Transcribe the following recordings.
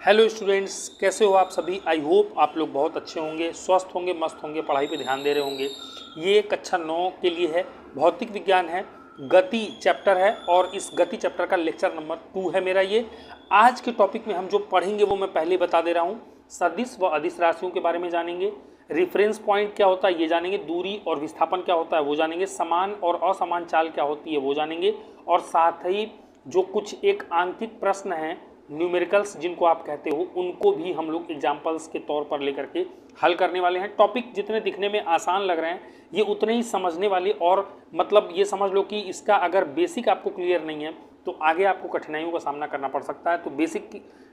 Hello students, कैसे हो आप सभी। आई होप आप लोग बहुत अच्छे होंगे, स्वस्थ होंगे, मस्त होंगे, पढ़ाई पे ध्यान दे रहे होंगे। ये कक्षा 9 के लिए है, भौतिक विज्ञान है, गति चैप्टर है और इस गति चैप्टर का लेक्चर नंबर 2 है मेरा ये। आज के टॉपिक में हम जो पढ़ेंगे वो मैं पहले बता दे रहा हूँ। सदिश व अदिश राशियों के बारे में जानेंगे, रेफरेंस पॉइंट क्या होता है ये जानेंगे, दूरी और विस्थापन क्या होता है वो जानेंगे, समान और असमान चाल क्या होती है वो जानेंगे और साथ ही जो कुछ एक आंकिक प्रश्न हैं, न्यूमेरिकल्स जिनको आप कहते हो, उनको भी हम लोग एग्जाम्पल्स के तौर पर लेकर के हल करने वाले हैं। टॉपिक जितने दिखने में आसान लग रहे हैं ये उतने ही समझने वाले, और मतलब ये समझ लो कि इसका अगर बेसिक आपको क्लियर नहीं है तो आगे आपको कठिनाइयों का सामना करना पड़ सकता है। तो बेसिक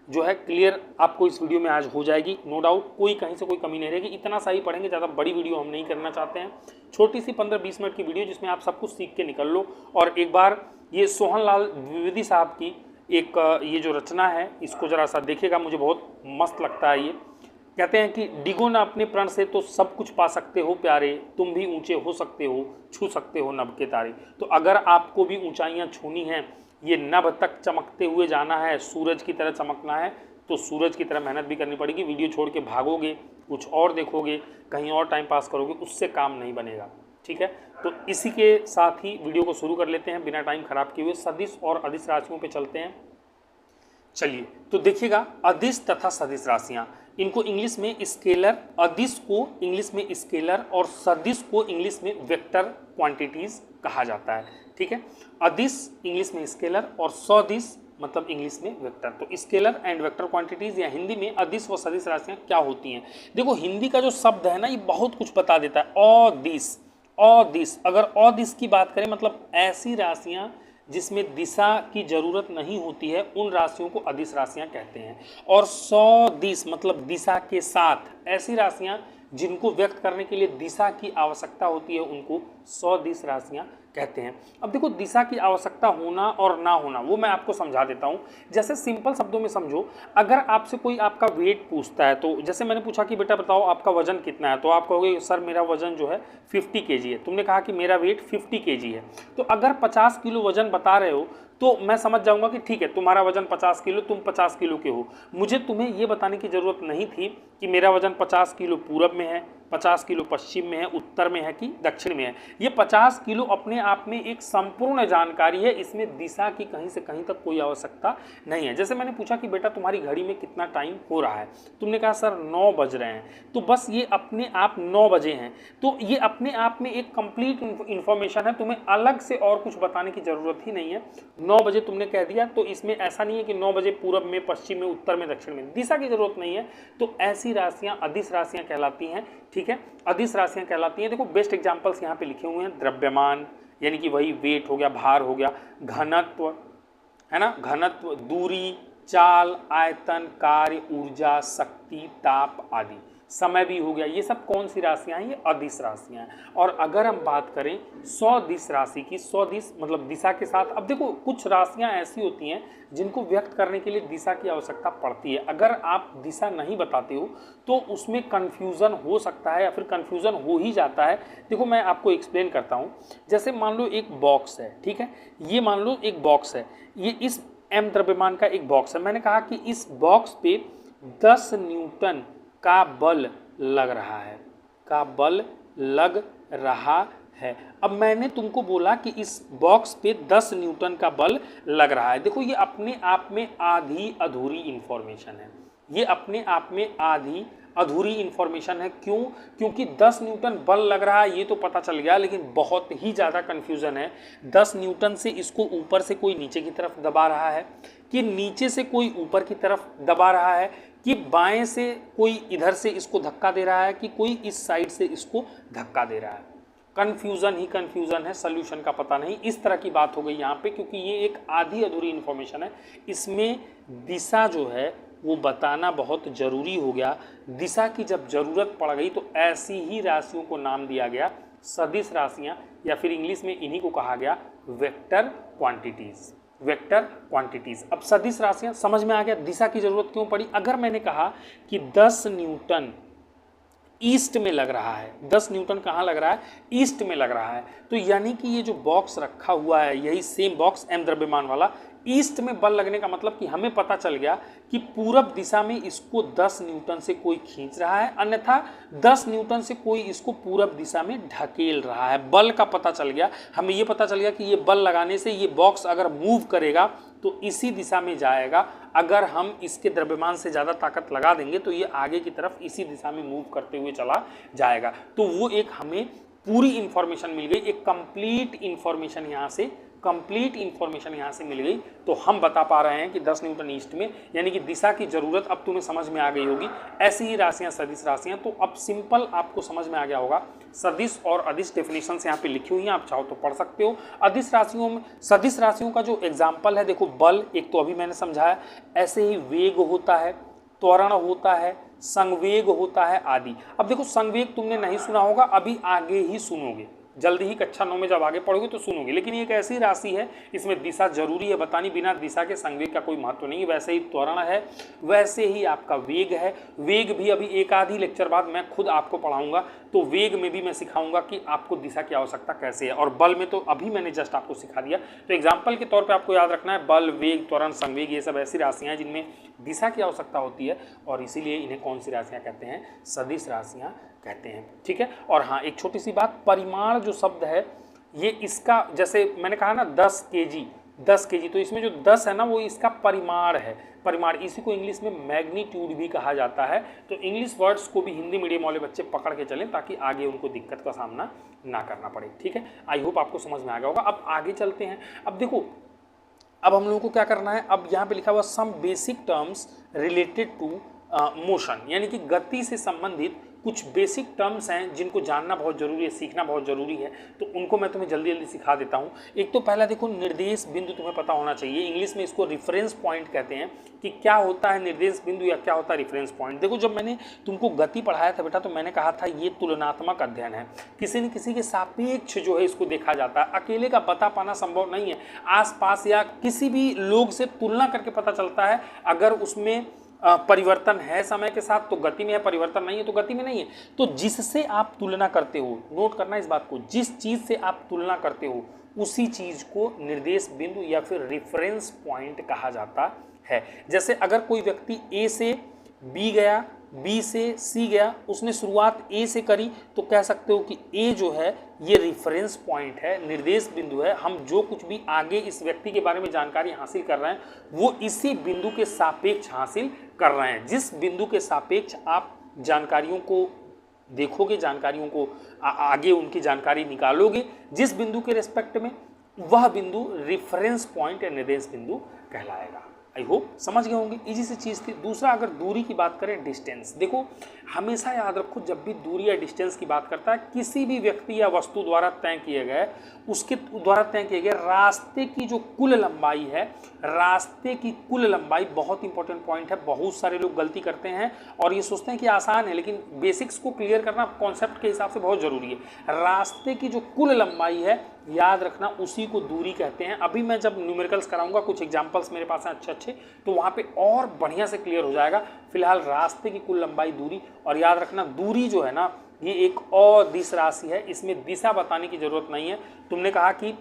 जो है क्लियर आपको इस वीडियो में आज हो जाएगी, नो डाउट, कोई कहीं से कोई कमी नहीं रहेगी। इतना सा ही पढ़ेंगे, ज़्यादा बड़ी वीडियो हम नहीं करना चाहते हैं। छोटी सी 15-20 मिनट की वीडियो जिसमें आप सब कुछ सीख के निकल लो। और एक बार ये सोहनलाल द्विवेदी साहब की एक ये जो रचना है इसको ज़रा सा देखिएगा, मुझे बहुत मस्त लगता है। ये कहते हैं कि डिगो ना अपने प्रण से तो सब कुछ पा सकते हो प्यारे, तुम भी ऊंचे हो सकते हो, छू सकते हो नभ के तारे। तो अगर आपको भी ऊंचाइयां छूनी हैं, ये नभ तक चमकते हुए जाना है, सूरज की तरह चमकना है, तो सूरज की तरह मेहनत भी करनी पड़ेगी। वीडियो छोड़ के भागोगे, कुछ और देखोगे, कहीं और टाइम पास करोगे, उससे काम नहीं बनेगा। ठीक है, तो इसी के साथ ही वीडियो को शुरू कर लेते हैं बिना टाइम खराब किए हुए। सदिश और अदिश राशियों पे चलते हैं। चलिए तो देखिएगा, अदिश तथा सदिश राशियां, इनको इंग्लिश में स्केलर, अदिश को इंग्लिश में स्केलर और सदिश को इंग्लिश में वेक्टर क्वांटिटीज कहा जाता है। ठीक है, अदिश इंग्लिश में स्केलर और सदिश मतलब इंग्लिश में वेक्टर। तो स्केलर एंड वेक्टर क्वांटिटीज या हिंदी में अदिश व सदिश राशियां क्या होती हैं। देखो, हिंदी का जो शब्द है ना ये बहुत कुछ बता देता है। अदिश, अदिश, अगर अदिश की बात करें मतलब ऐसी राशियां जिसमें दिशा की जरूरत नहीं होती है, उन राशियों को अदिश राशियां कहते हैं। और सदिश मतलब दिशा के साथ, ऐसी राशियां जिनको व्यक्त करने के लिए दिशा की आवश्यकता होती है उनको सदिश राशियां कहते हैं। अब देखो, दिशा की आवश्यकता होना और ना होना वो मैं आपको समझा देता हूँ। जैसे सिंपल शब्दों में समझो, अगर आपसे कोई आपका वेट पूछता है, तो जैसे मैंने पूछा कि बेटा बताओ आपका वजन कितना है, तो आप कहोगे सर मेरा वजन जो है 50 kg है। तुमने कहा कि मेरा वेट 50 kg है, तो अगर 50 किलो वजन बता रहे हो तो मैं समझ जाऊंगा कि ठीक है तुम्हारा वजन 50 किलो, तुम 50 किलो के हो। मुझे तुम्हें ये बताने की जरूरत नहीं थी कि मेरा वजन 50 किलो पूरब में है, 50 किलो पश्चिम में है, उत्तर में है कि दक्षिण में है। ये 50 किलो अपने आप में एक संपूर्ण जानकारी है, इसमें दिशा की कहीं से कहीं तक कोई आवश्यकता नहीं है। जैसे मैंने पूछा कि बेटा तुम्हारी घड़ी में कितना टाइम हो रहा है, तुमने कहा सर 9 बज रहे हैं, तो बस ये अपने आप 9 बजे हैं, तो ये अपने आप में एक कंप्लीट इंफॉर्मेशन है, तुम्हें अलग से और कुछ बताने की जरूरत ही नहीं है। 9 बजे तुमने कह दिया, तो इसमें ऐसा नहीं है कि 9 बजे पूरब में, पश्चिम में, उत्तर में, दक्षिण में, दिशा की जरूरत नहीं है। तो ऐसी राशियां अदिश राशियां कहलाती हैं। ठीक है, अदिश राशियां कहलाती हैं। देखो बेस्ट एग्जांपल्स यहाँ पे लिखे हुए हैं। द्रव्यमान यानी कि वही वेट हो गया, भार हो गया, घनत्व है ना, घनत्व, दूरी, चाल, आयतन, कार्य, ऊर्जा, शक्ति, ताप आदि, समय भी हो गया। ये सब कौन सी राशियां हैं, ये अदिश राशियां हैं। और अगर हम बात करें सदिश राशि की, सदिश मतलब दिशा के साथ, अब देखो कुछ राशियां ऐसी होती हैं जिनको व्यक्त करने के लिए दिशा की आवश्यकता पड़ती है। अगर आप दिशा नहीं बताते हो तो उसमें कन्फ्यूज़न हो सकता है या फिर कन्फ्यूज़न हो ही जाता है। देखो मैं आपको एक्सप्लेन करता हूँ। जैसे मान लो एक बॉक्स है, ठीक है, ये मान लो एक बॉक्स है, ये इस m द्रव्यमान का एक बॉक्स है। मैंने कहा कि इस बॉक्स पे 10 न्यूटन का बल लग रहा है, का बल लग रहा है। अब मैंने तुमको बोला कि इस बॉक्स पे 10 न्यूटन का बल लग रहा है। देखो ये अपने आप में आधी अधूरी इंफॉर्मेशन है, ये अपने आप में आधी अधूरी इंफॉर्मेशन है। क्यों? क्योंकि 10 न्यूटन बल लग रहा है ये तो पता चल गया, लेकिन बहुत ही ज़्यादा कन्फ्यूज़न है। 10 न्यूटन से इसको ऊपर से कोई नीचे की तरफ दबा रहा है, कि नीचे से कोई ऊपर की तरफ दबा रहा है, कि बाएं से कोई इधर से इसको धक्का दे रहा है, कि कोई इस साइड से इसको धक्का दे रहा है। कन्फ्यूज़न ही कन्फ्यूज़न है, सॉल्यूशन का पता नहीं। इस तरह की बात हो गई यहाँ पे, क्योंकि ये एक आधी अधूरी इन्फॉर्मेशन है। इसमें दिशा जो है वो बताना बहुत ज़रूरी हो गया। दिशा की जब ज़रूरत पड़ गई तो ऐसी ही राशियों को नाम दिया गया सदिश राशियाँ, या फिर इंग्लिश में इन्हीं को कहा गया वेक्टर क्वांटिटीज़, वेक्टर क्वांटिटीज़। अब सदिश राशियाँ समझ में आ गया, दिशा की ज़रूरत क्यों पड़ी। अगर मैंने कहा कि 10 न्यूटन ईस्ट में लग रहा है, 10 न्यूटन कहाँ लग रहा है, ईस्ट में लग रहा है, तो यानी कि ये जो बॉक्स रखा हुआ है, यही सेम बॉक्स m द्रव्यमान वाला, ईस्ट में बल लगने का मतलब कि हमें पता चल गया कि पूरब दिशा में इसको 10 न्यूटन से कोई खींच रहा है, अन्यथा 10 न्यूटन से कोई इसको पूरब दिशा में ढकेल रहा है। बल का पता चल गया, हमें ये पता चल गया कि ये बल लगाने से ये बॉक्स अगर मूव करेगा तो इसी दिशा में जाएगा। अगर हम इसके द्रव्यमान से ज़्यादा ताकत लगा देंगे तो ये आगे की तरफ इसी दिशा में मूव करते हुए चला जाएगा। तो वो एक हमें पूरी इंफॉर्मेशन मिल गई, एक कंप्लीट इंफॉर्मेशन यहाँ से मिल गई। तो हम बता पा रहे हैं कि 10 न्यूटन ईस्ट में, यानी कि दिशा की जरूरत अब तुम्हें समझ में आ गई होगी। ऐसी ही राशियां सदिश राशियां, तो अब सिंपल आपको समझ में आ गया होगा। सदिश और अदिश डेफिनेशन यहाँ पे लिखी हुई हैं, आप चाहो तो पढ़ सकते हो। अदिश राशियों में, सदिश राशियों का जो एग्जाम्पल है, देखो बल एक तो अभी मैंने समझाया, ऐसे ही वेग होता है, त्वरण होता है, संवेग होता है आदि। अब देखो संवेग तुमने नहीं सुना होगा, अभी आगे ही सुनोगे, जल्दी ही कक्षा 9 में जब आगे पढ़ोगे तो सुनोगे। लेकिन ये एक ऐसी राशि है, इसमें दिशा जरूरी है बतानी, बिना दिशा के संवेग का कोई महत्व नहीं है। वैसे ही त्वरण है, वैसे ही आपका वेग है। वेग भी अभी एक आधी लेक्चर बाद मैं खुद आपको पढ़ाऊंगा, तो वेग में भी मैं सिखाऊंगा कि आपको दिशा की आवश्यकता कैसे है। और बल में तो अभी मैंने जस्ट आपको सिखा दिया। तो एग्जाम्पल के तौर पर आपको याद रखना है, बल, वेग, त्वरण, संवेग, ये सब ऐसी राशियाँ हैं जिनमें दिशा की आवश्यकता होती है, और इसीलिए इन्हें कौन सी राशियाँ कहते हैं? सदिश राशियाँ कहते हैं। ठीक है। और हाँ, एक छोटी सी बात, परिमाण जो शब्द है ये इसका, जैसे मैंने कहा ना 10 केजी, तो इसमें जो 10 है ना वो इसका परिमाण है। परिमाण, इसी को इंग्लिश में मैग्नीट्यूड भी कहा जाता है। तो इंग्लिश वर्ड्स को भी हिंदी मीडियम वाले बच्चे पकड़ के चलें, ताकि आगे उनको दिक्कत का सामना ना करना पड़े। ठीक है, आई होप आपको समझ में आ गया होगा। अब आगे चलते हैं। अब देखो, अब हम लोगों को क्या करना है, अब यहाँ पे लिखा हुआ some basic terms related to motion, यानी कि गति से संबंधित कुछ बेसिक टर्म्स हैं जिनको जानना बहुत जरूरी है, सीखना बहुत जरूरी है। तो उनको मैं तुम्हें जल्दी जल्दी सिखा देता हूँ। एक तो पहला देखो, निर्देश बिंदु तुम्हें पता होना चाहिए। इंग्लिश में इसको रेफरेंस पॉइंट कहते हैं, कि क्या होता है निर्देश बिंदु या क्या होता है रेफरेंस पॉइंट। देखो, जब मैंने तुमको गति पढ़ाया था बेटा, तो मैंने कहा था ये तुलनात्मक अध्ययन है, किसी न किसी के सापेक्ष जो है इसको देखा जाता है। अकेले का बता पाना संभव नहीं है, आसपास या किसी भी लोग से तुलना करके पता चलता है। अगर उसमें परिवर्तन है समय के साथ तो गति में है, परिवर्तन नहीं है तो गति में नहीं है। तो जिससे आप तुलना करते हो, नोट करना इस बात को, जिस चीज से आप तुलना करते हो उसी चीज को निर्देश बिंदु या फिर रेफरेंस पॉइंट कहा जाता है। जैसे अगर कोई व्यक्ति ए से बी गया, बी से सी गया, उसने शुरुआत ए से करी, तो कह सकते हो कि ए जो है ये रेफरेंस पॉइंट है, निर्देश बिंदु है। हम जो कुछ भी आगे इस व्यक्ति के बारे में जानकारी हासिल कर रहे हैं वो इसी बिंदु के सापेक्ष हासिल कर रहे हैं। जिस बिंदु के सापेक्ष आप जानकारियों को देखोगे, जानकारियों को आगे उनकी जानकारी निकालोगे, जिस बिंदु के रिस्पेक्ट में, वह बिंदु रेफरेंस पॉइंट या निर्देश बिंदु कहलाएगा। आई होप समझ गए होंगे, इजी सी चीज़ थी। दूसरा, अगर दूरी की बात करें, डिस्टेंस, देखो हमेशा याद रखो, जब भी दूरी या डिस्टेंस की बात करता है किसी भी व्यक्ति या वस्तु द्वारा तय किए गए, उसके द्वारा तय किए गए रास्ते की जो कुल लंबाई है, रास्ते की कुल लंबाई बहुत इंपॉर्टेंट पॉइंट है। बहुत सारे लोग गलती करते हैं और ये सोचते हैं कि आसान है, लेकिन बेसिक्स को क्लियर करना कॉन्सेप्ट के हिसाब से बहुत ज़रूरी है। रास्ते की जो कुल लंबाई है, याद रखना, उसी को दूरी कहते हैं। अभी मैं जब न्यूमेरिकल्स कराऊंगा, कुछ एग्जांपल्स मेरे पास हैं अच्छे, तो वहाँ पे और बढ़िया से क्लियर हो जाएगा। फिलहाल रास्ते की कुल लंबाई दूरी, और याद रखना दूरी जो है ना ये एक अदिश राशि है, इसमें दिशा बताने की जरूरत नहीं है। तुमने कहा कि,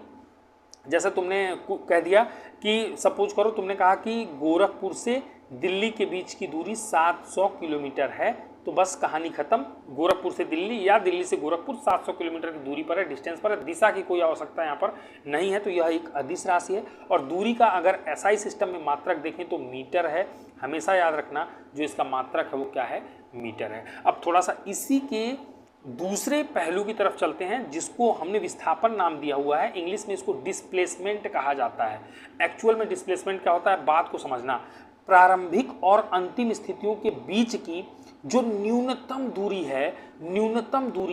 जैसे तुमने कह दिया कि सपोज करो तुमने कहा कि गोरखपुर से दिल्ली के बीच की दूरी 700 किलोमीटर है, तो बस कहानी खत्म। गोरखपुर से दिल्ली या दिल्ली से गोरखपुर 700 किलोमीटर की दूरी पर है, डिस्टेंस पर है, दिशा की कोई आवश्यकता यहाँ पर नहीं है। तो यह एक अदिश राशि है। और दूरी का अगर एसआई सिस्टम में मात्रक देखें तो मीटर है। हमेशा याद रखना जो इसका मात्रक है वो क्या है, मीटर है। अब थोड़ा सा इसी के दूसरे पहलू की तरफ चलते हैं, जिसको हमने विस्थापन नाम दिया हुआ है। इंग्लिश में इसको डिस्प्लेसमेंट कहा जाता है। एक्चुअल में डिस्प्लेसमेंट क्या होता है, बात को समझना। प्रारंभिक और अंतिम स्थितियों के बीच की जो न्यूनतम दूरी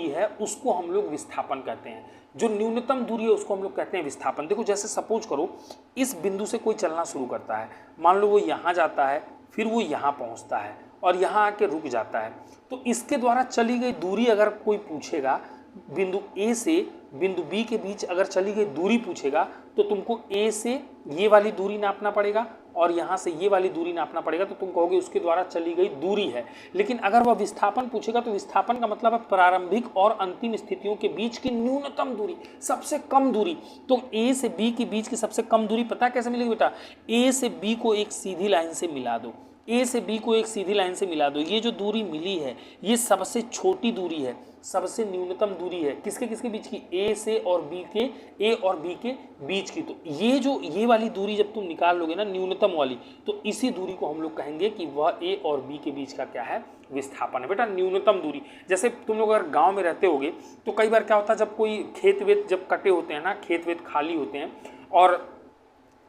है उसको हम लोग विस्थापन कहते हैं। जो न्यूनतम दूरी है उसको हम लोग कहते हैं विस्थापन। देखो, जैसे सपोज करो इस बिंदु से कोई चलना शुरू करता है, मान लो वो यहाँ जाता है, फिर वो यहाँ पहुँचता है और यहाँ आके रुक जाता है। तो इसके द्वारा चली गई दूरी अगर कोई पूछेगा, बिंदु ए से बिंदु बी के बीच अगर चली गई दूरी पूछेगा, तो तुमको ए से ये वाली दूरी नापना पड़ेगा और यहाँ से ये वाली दूरी नापना पड़ेगा, तो तुम कहोगे उसके द्वारा चली गई दूरी है। लेकिन अगर वह विस्थापन पूछेगा तो विस्थापन का मतलब है प्रारंभिक और अंतिम स्थितियों के बीच की न्यूनतम दूरी, सबसे कम दूरी। तो ए से बी के बीच की सबसे कम दूरी पता कैसे मिलेगी बेटा, ए से बी को एक सीधी लाइन से मिला दो, ए से बी को एक सीधी लाइन से मिला दो। ये जो दूरी मिली है ये सबसे छोटी दूरी है, सबसे न्यूनतम दूरी है किसके किसके बीच की, ए से और बी के, ए और बी के बीच की। तो ये वाली दूरी जब तुम निकाल लोगे ना न्यूनतम वाली, तो इसी दूरी को हम लोग कहेंगे कि वह ए और बी के बीच का क्या है, विस्थापन है बेटा, न्यूनतम दूरी। जैसे तुम लोग अगर गांव में रहते होगे तो कई बार क्या होता है, जब कोई खेत वेत जब कटे होते हैं ना, खेत वेत खाली होते हैं और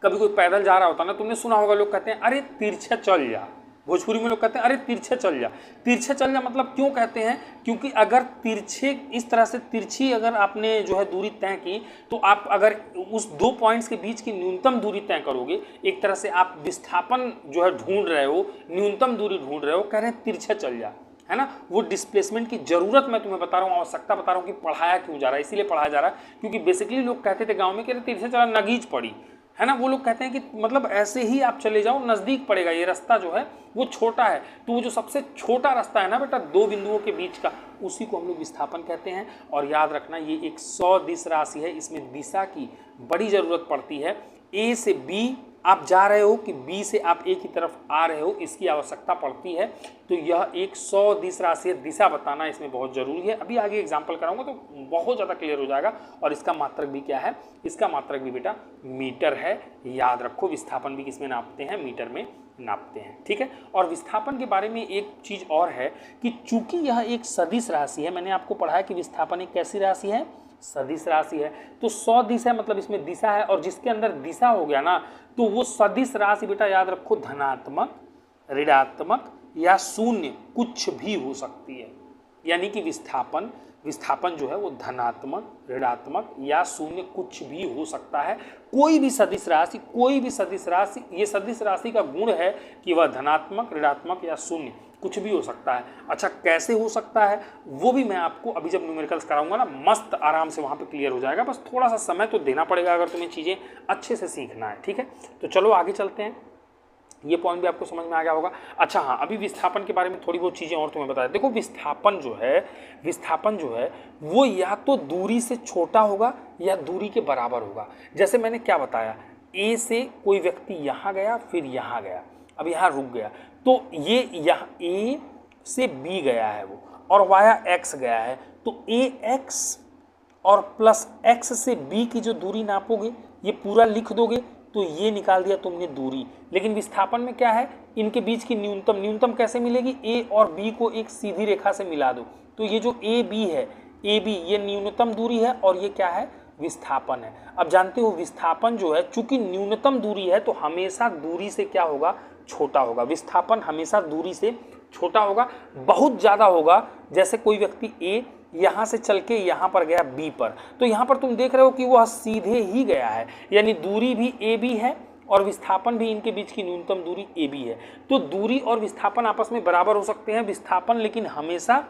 कभी कोई पैदल जा रहा होता है ना, तुमने सुना होगा लोग कहते हैं अरे तिरछा चल जा, भोजपुरी में लोग कहते हैं अरे तिरछे चल जा। तिरछे चल जा मतलब क्यों कहते हैं, क्योंकि अगर तिरछे इस तरह से तिरछी अगर आपने जो है दूरी तय की, तो आप अगर उस दो पॉइंट्स के बीच की न्यूनतम दूरी तय करोगे, एक तरह से आप विस्थापन जो है ढूंढ रहे हो, न्यूनतम दूरी ढूंढ रहे हो, कह रहे हैं तिरछे चल जा, है ना। वो डिस्प्लेसमेंट की जरूरत मैं तुम्हें बता रहा हूँ, आवश्यकता बता रहा हूँ कि पढ़ाया क्यों जा रहा है, इसीलिए पढ़ाया जा रहा है क्योंकि बेसिकली लोग कहते थे गाँव में कि तिरछे चला नगीज पड़ी, है ना। वो लोग कहते हैं कि मतलब ऐसे ही आप चले जाओ, नज़दीक पड़ेगा, ये रास्ता जो है वो छोटा है। तो वो जो सबसे छोटा रास्ता है ना बेटा, दो बिंदुओं के बीच का, उसी को हम लोग विस्थापन कहते हैं। और याद रखना ये एक सदिश राशि है, इसमें दिशा की बड़ी ज़रूरत पड़ती है। ए से बी आप जा रहे हो कि बी से आप ए की तरफ आ रहे हो, इसकी आवश्यकता पड़ती है। तो यह एक सदिश राशि है, दिशा बताना इसमें बहुत ज़रूरी है। अभी आगे एग्जाम्पल कराऊंगा तो बहुत ज़्यादा क्लियर हो जाएगा। और इसका मात्रक भी क्या है, इसका मात्रक भी बेटा मीटर है, याद रखो। विस्थापन भी किसमें नापते हैं, मीटर में नापते हैं, ठीक है। और विस्थापन के बारे में एक चीज़ और है कि चूंकि यह एक सदिश राशि है, मैंने आपको पढ़ाया कि विस्थापन एक कैसी राशि है, सदिश राशि है। तो सदिश है मतलब इसमें दिशा है, और जिसके अंदर दिशा हो गया ना, तो वो सदिश राशि बेटा याद रखो धनात्मक, ऋणात्मक या शून्य कुछ भी हो सकती है। यानी कि विस्थापन जो है वो धनात्मक, ऋणात्मक या शून्य कुछ भी हो सकता है। कोई भी सदिश राशि, ये सदिश राशि का गुण है कि वह धनात्मक, ऋणात्मक या शून्य कुछ भी हो सकता है। अच्छा, कैसे हो सकता है वो भी मैं आपको अभी जब न्यूमेरिकल्स कराऊंगा ना, मस्त आराम से वहाँ पे क्लियर हो जाएगा। बस थोड़ा सा समय तो देना पड़ेगा अगर तुम्हें चीज़ें अच्छे से सीखना है, ठीक है। तो चलो आगे चलते हैं, ये पॉइंट भी आपको समझ में आ गया होगा। अच्छा हाँ, अभी विस्थापन के बारे में थोड़ी बहुत चीज़ें और तुम्हें बताया। देखो विस्थापन जो है वो या तो दूरी से छोटा होगा या दूरी के बराबर होगा। जैसे मैंने क्या बताया, ए से कोई व्यक्ति यहाँ गया, फिर यहाँ गया, अब यहाँ रुक गया, तो ये यहाँ ए से बी गया है वो, और वाया एक्स गया है, तो ए एक्स और प्लस एक्स से बी की जो दूरी नापोगे ये पूरा लिख दोगे, तो ये निकाल दिया तुमने दूरी। लेकिन विस्थापन में क्या है, इनके बीच की न्यूनतम कैसे मिलेगी, ए और बी को एक सीधी रेखा से मिला दो, तो ये जो ए बी है, ए बी ये न्यूनतम दूरी है, और ये क्या है, विस्थापन है। अब जानते हो विस्थापन जो है चूंकि न्यूनतम दूरी है तो हमेशा दूरी से क्या होगा, छोटा होगा। विस्थापन हमेशा दूरी से छोटा होगा, बहुत ज़्यादा होगा। जैसे कोई व्यक्ति ए यहाँ से चल के यहाँ पर गया बी पर, तो यहाँ पर तुम देख रहे हो कि वह सीधे ही गया है, यानी दूरी भी ए बी है और विस्थापन भी, इनके बीच की न्यूनतम दूरी ए बी है। तो दूरी और विस्थापन आपस में बराबर हो सकते हैं। विस्थापन लेकिन हमेशा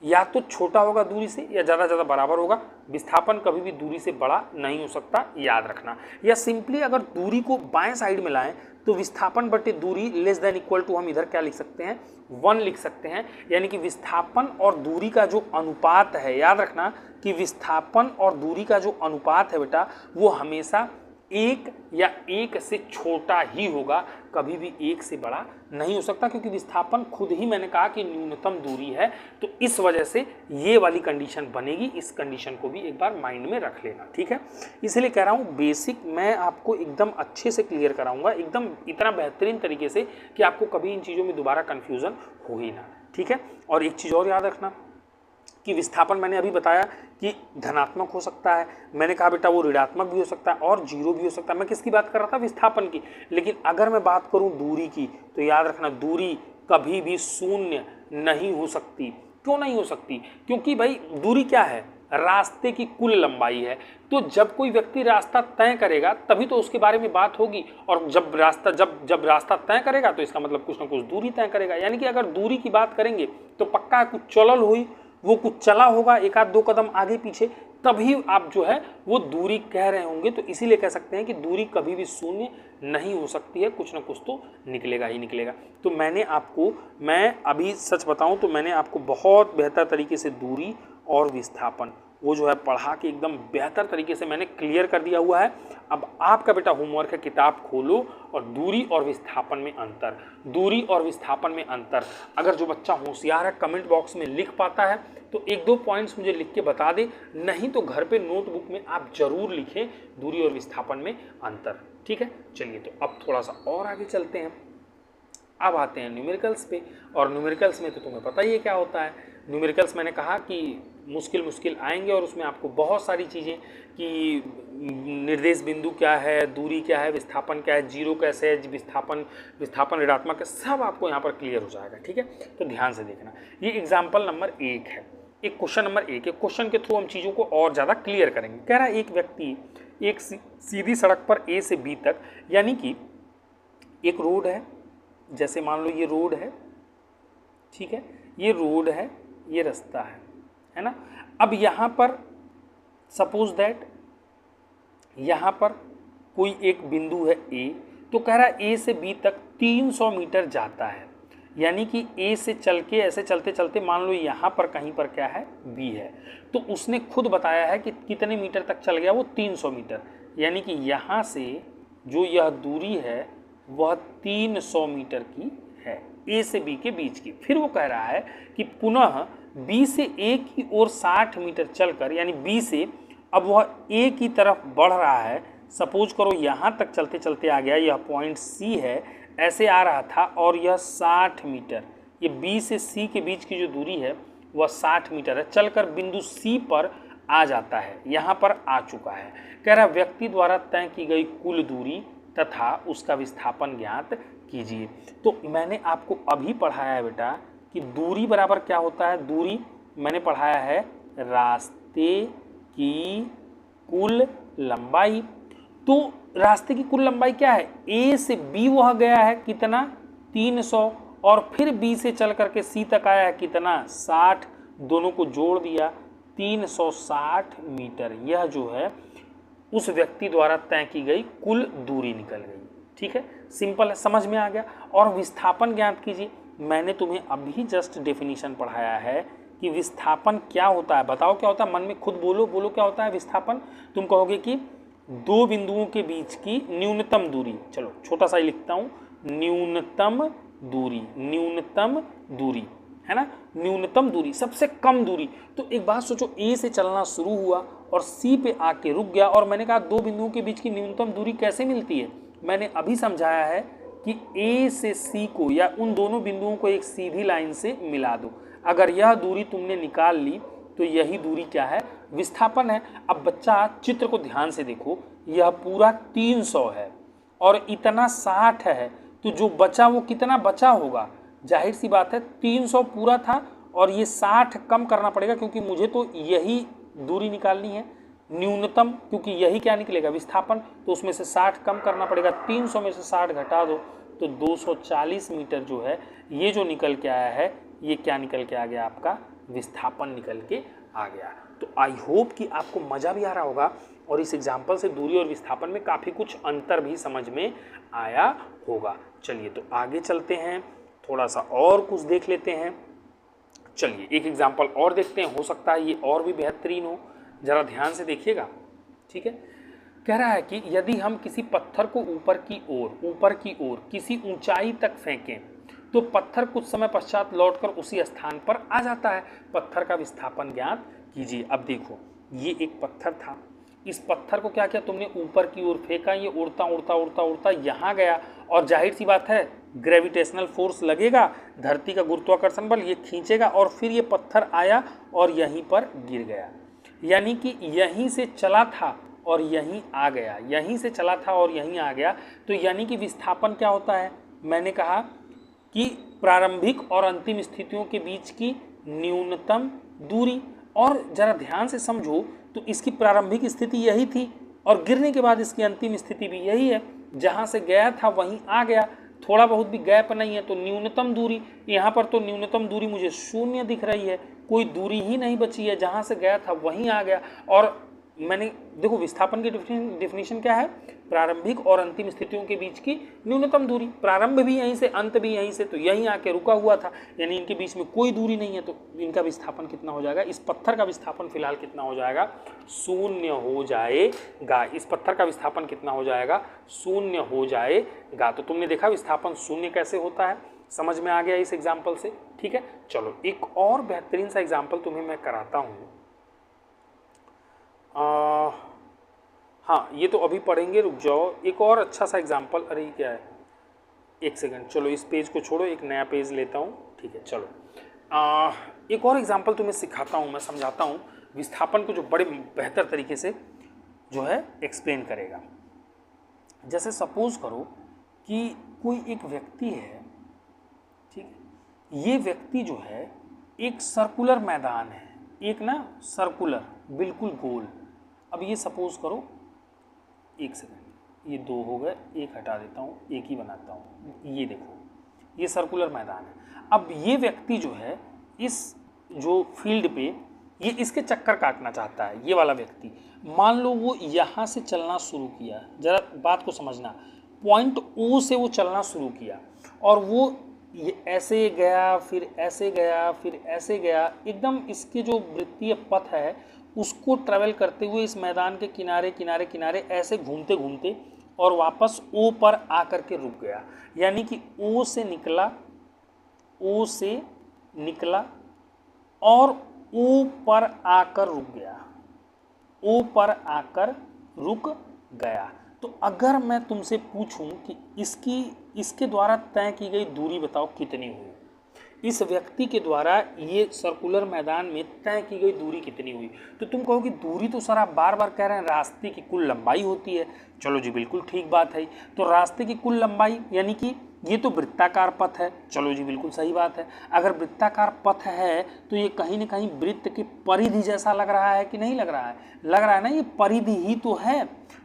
या तो छोटा होगा दूरी से या ज़्यादा बराबर होगा। विस्थापन कभी भी दूरी से बड़ा नहीं हो सकता, याद रखना। या सिंपली अगर दूरी को बाएं साइड में लाएं तो विस्थापन बटे दूरी लेस देन इक्वल टू, हम इधर क्या लिख सकते हैं, 1 लिख सकते हैं। यानी कि विस्थापन और दूरी का जो अनुपात है, याद रखना कि विस्थापन और दूरी का जो अनुपात है बेटा वो हमेशा 1 या 1 से छोटा ही होगा, कभी भी 1 से बड़ा नहीं हो सकता, क्योंकि विस्थापन खुद ही मैंने कहा कि न्यूनतम दूरी है। तो इस वजह से ये वाली कंडीशन बनेगी। इस कंडीशन को भी एक बार माइंड में रख लेना, ठीक है। इसलिए कह रहा हूँ बेसिक मैं आपको एकदम अच्छे से क्लियर कराऊंगा, एकदम इतना बेहतरीन तरीके से कि आपको कभी इन चीज़ों में दोबारा कन्फ्यूज़न हो ही ना, ठीक है। और एक चीज़ और याद रखना कि विस्थापन मैंने अभी बताया कि धनात्मक हो सकता है, मैंने कहा बेटा वो ऋणात्मक भी हो सकता है और जीरो भी हो सकता है। मैं किसकी बात कर रहा था, विस्थापन की। लेकिन अगर मैं बात करूं दूरी की, तो याद रखना दूरी कभी भी शून्य नहीं हो सकती। क्यों नहीं हो सकती, क्योंकि भाई दूरी क्या है, रास्ते की कुल लंबाई है। तो जब कोई व्यक्ति रास्ता तय करेगा तभी तो उसके बारे में बात होगी, और जब रास्ता तय करेगा तो इसका मतलब कुछ ना कुछ दूरी तय करेगा। यानी कि अगर दूरी की बात करेंगे तो पक्का कुछ चलल हुई, वो कुछ चला होगा एक आध दो कदम आगे पीछे, तभी आप जो है वो दूरी कह रहे होंगे। तो इसीलिए कह सकते हैं कि दूरी कभी भी शून्य नहीं हो सकती है, कुछ ना कुछ तो निकलेगा ही निकलेगा। तो मैं अभी सच बताऊं तो मैंने आपको बहुत बेहतर तरीके से दूरी और विस्थापन वो जो है पढ़ा के एकदम बेहतर तरीके से मैंने क्लियर कर दिया हुआ है। अब आपका बेटा होमवर्क है, किताब खोलो और दूरी और विस्थापन में अंतर, दूरी और विस्थापन में अंतर अगर जो बच्चा होशियार है कमेंट बॉक्स में लिख पाता है तो एक दो पॉइंट्स मुझे लिख के बता दे, नहीं तो घर पे नोटबुक में आप जरूर लिखें दूरी और विस्थापन में अंतर। ठीक है, चलिए तो अब थोड़ा सा और आगे चलते हैं। अब आते हैं न्यूमेरिकल्स पे, और न्यूमेरिकल्स में तो तुम्हें पता ही है क्या होता है। न्यूमेरिकल्स मैंने कहा कि मुश्किल आएंगे और उसमें आपको बहुत सारी चीज़ें कि निर्देश बिंदु क्या है, दूरी क्या है, विस्थापन क्या है, जीरो कैसे है, विस्थापन ऋणात्मक है, सब आपको यहाँ पर क्लियर हो जाएगा। ठीक है, तो ध्यान से देखना। ये एग्जाम्पल नंबर 1 है, एक क्वेश्चन नंबर 1 है। क्वेश्चन के थ्रू हम चीज़ों को और ज़्यादा क्लियर करेंगे। कह रहा है एक व्यक्ति एक सीधी सड़क पर ए से बी तक, यानी कि एक रोड है, जैसे मान लो ये रोड है, ठीक है, ये रोड है, ये रास्ता है ना। अब यहाँ पर सपोज दैट यहाँ पर कोई एक बिंदु है ए, तो कह रहा है ए से बी तक 300 मीटर जाता है, यानी कि ए से चल के ऐसे चलते चलते मान लो यहाँ पर कहीं पर क्या है, बी है, तो उसने खुद बताया है कि कितने मीटर तक चल गया, वो 300 मीटर, यानी कि यहाँ से जो यह दूरी है वह 300 मीटर की है, ए से बी के बीच की। फिर वो कह रहा है कि पुनः बी से ए की ओर 60 मीटर चलकर, यानी बी से अब वह ए की तरफ बढ़ रहा है। सपोज करो यहाँ तक चलते चलते आ गया, यह पॉइंट सी है, ऐसे आ रहा था और यह 60 मीटर, ये बी से सी के बीच की जो दूरी है वह 60 मीटर है, चलकर बिंदु सी पर आ जाता है, यहाँ पर आ चुका है। कह रहा व्यक्ति द्वारा तय की गई कुल दूरी तथा उसका विस्थापन ज्ञात कीजिए। तो मैंने आपको अभी पढ़ाया है बेटा कि दूरी बराबर क्या होता है, दूरी मैंने पढ़ाया है रास्ते की कुल लंबाई। तो रास्ते की कुल लंबाई क्या है, ए से बी वह गया है कितना, 300, और फिर बी से चल करके सी तक आया है कितना, 60, दोनों को जोड़ दिया 360 मीटर। यह जो है उस व्यक्ति द्वारा तय की गई कुल दूरी निकल गई। ठीक है, सिंपल है, समझ में आ गया। और विस्थापन ज्ञात कीजिए। मैंने तुम्हें अभी जस्ट डेफिनेशन पढ़ाया है कि विस्थापन क्या होता है, बताओ क्या होता है, मन में खुद बोलो क्या होता है विस्थापन। तुम कहोगे कि दो बिंदुओं के बीच की न्यूनतम दूरी, चलो छोटा सा ही लिखता हूँ, न्यूनतम दूरी है ना, न्यूनतम दूरी, सबसे कम दूरी। तो एक बात सोचो, ए से चलना शुरू हुआ और सी पे आके रुक गया, और मैंने कहा दो बिंदुओं के बीच की न्यूनतम दूरी कैसे मिलती है, मैंने अभी समझाया है कि ए से सी को या उन दोनों बिंदुओं को एक सीधी लाइन से मिला दो। अगर यह दूरी तुमने निकाल ली तो यही दूरी क्या है, विस्थापन है। अब बच्चा चित्र को ध्यान से देखो, यह पूरा 300 है और इतना 60 है, तो जो बचा वो कितना बचा होगा, जाहिर सी बात है 300 पूरा था और ये 60 कम करना पड़ेगा, क्योंकि मुझे तो यही दूरी निकालनी है न्यूनतम, क्योंकि यही क्या निकलेगा, विस्थापन। तो उसमें से 60 कम करना पड़ेगा, 300 में से 60 घटा दो तो 240 मीटर जो है ये जो निकल के आया है, ये क्या निकल के आ गया, आपका विस्थापन निकल के आ गया। तो आई होप कि आपको मज़ा भी आ रहा होगा और इस एग्जाम्पल से दूरी और विस्थापन में काफ़ी कुछ अंतर भी समझ में आया होगा। चलिए तो आगे चलते हैं, थोड़ा सा और कुछ देख लेते हैं। चलिए एक एग्जाम्पल और देखते हैं, हो सकता है ये और भी बेहतरीन हो, ज़रा ध्यान से देखिएगा। ठीक है, कह रहा है कि यदि हम किसी पत्थर को ऊपर की ओर किसी ऊंचाई तक फेंकें तो पत्थर कुछ समय पश्चात लौटकर उसी स्थान पर आ जाता है। पत्थर का विस्थापन ज्ञात कीजिए। अब देखो, ये एक पत्थर था, इस पत्थर को क्या किया तुमने, ऊपर की ओर फेंका, ये उड़ता यहाँ गया, और जाहिर सी बात है ग्रेविटेशनल फोर्स लगेगा, धरती का गुरुत्वाकर्षण बल, ये खींचेगा और फिर ये पत्थर आया और यहीं पर गिर गया। यानी कि यहीं से चला था और यहीं आ गया, यहीं से चला था और यहीं आ गया। तो यानी कि विस्थापन क्या होता है, मैंने कहा कि प्रारंभिक और अंतिम स्थितियों के बीच की न्यूनतम दूरी। और ज़रा ध्यान से समझो तो इसकी प्रारंभिक स्थिति यही थी और गिरने के बाद इसकी अंतिम स्थिति भी यही है, जहाँ से गया था वहीं आ गया, थोड़ा बहुत भी गैप नहीं है। तो न्यूनतम दूरी, यहाँ पर तो न्यूनतम दूरी मुझे 0 दिख रही है, कोई दूरी ही नहीं बची है, जहाँ से गया था वहीं आ गया। और मैंने देखो विस्थापन की डिफिनीशन क्या है, प्रारंभिक और अंतिम स्थितियों के बीच की न्यूनतम दूरी। प्रारंभ भी यहीं से, अंत भी यहीं से, तो यहीं आके रुका हुआ था, यानी इनके बीच में कोई दूरी नहीं है, तो इनका विस्थापन कितना हो जाएगा, इस पत्थर का विस्थापन फिलहाल कितना हो जाएगा, शून्य हो जाएगा। इस पत्थर का विस्थापन कितना हो जाएगा, शून्य हो जाएगा। तो तुमने देखा विस्थापन शून्य कैसे होता है, समझ में आ गया इस एग्जाम्पल से। ठीक है, चलो एक और बेहतरीन सा एग्जाम्पल तुम्हें मैं कराता हूँ। हाँ, ये तो अभी पढ़ेंगे, रुक जाओ, एक और अच्छा सा एग्जाम्पल। अरे क्या है, एक सेकंड, चलो इस पेज को छोड़ो, एक नया पेज लेता हूँ। ठीक है, चलो एक और एग्जाम्पल तुम्हें सिखाता हूँ, मैं समझाता हूँ विस्थापन को, जो बड़े बेहतर तरीके से जो है एक्सप्लेन करेगा। जैसे सपोज करो कि कोई एक व्यक्ति है, ठीक है, ये व्यक्ति जो है एक सर्कुलर मैदान है, एक ना सर्कुलर बिल्कुल गोल। अब ये सपोज करो, एक सेकंड, ये दो हो गए, एक हटा देता हूँ, एक ही बनाता हूँ। ये देखो, ये सर्कुलर मैदान है। अब ये व्यक्ति जो है इस जो फील्ड पे ये इसके चक्कर काटना चाहता है, ये वाला व्यक्ति। मान लो वो यहाँ से चलना शुरू किया, जरा बात को समझना, पॉइंट ओ से वो चलना शुरू किया और वो ये ऐसे गया, फिर ऐसे गया, फिर ऐसे गया, एकदम इसके जो वृत्तीय पथ है उसको ट्रेवल करते हुए इस मैदान के किनारे किनारे किनारे ऐसे घूमते घूमते और वापस ओ पर आकर के रुक गया। यानी कि ओ से निकला और ओ पर आकर रुक गया, ओ पर आकर रुक गया। तो अगर मैं तुमसे पूछूं कि इसके द्वारा तय की गई दूरी बताओ कितनी हुई, इस व्यक्ति के द्वारा ये सर्कुलर मैदान में तय की गई दूरी कितनी हुई, तो तुम कहोगे दूरी तो सर आप बार बार कह रहे हैं रास्ते की कुल लंबाई होती है। चलो जी, बिल्कुल ठीक बात है। तो रास्ते की कुल लंबाई यानी कि ये तो वृत्ताकार पथ है। चलो जी, बिल्कुल सही बात है। अगर वृत्ताकार पथ है तो ये कहीं ना कहीं वृत्त की परिधि जैसा लग रहा है कि नहीं लग रहा है, लग रहा है ना, ये परिधि ही तो है।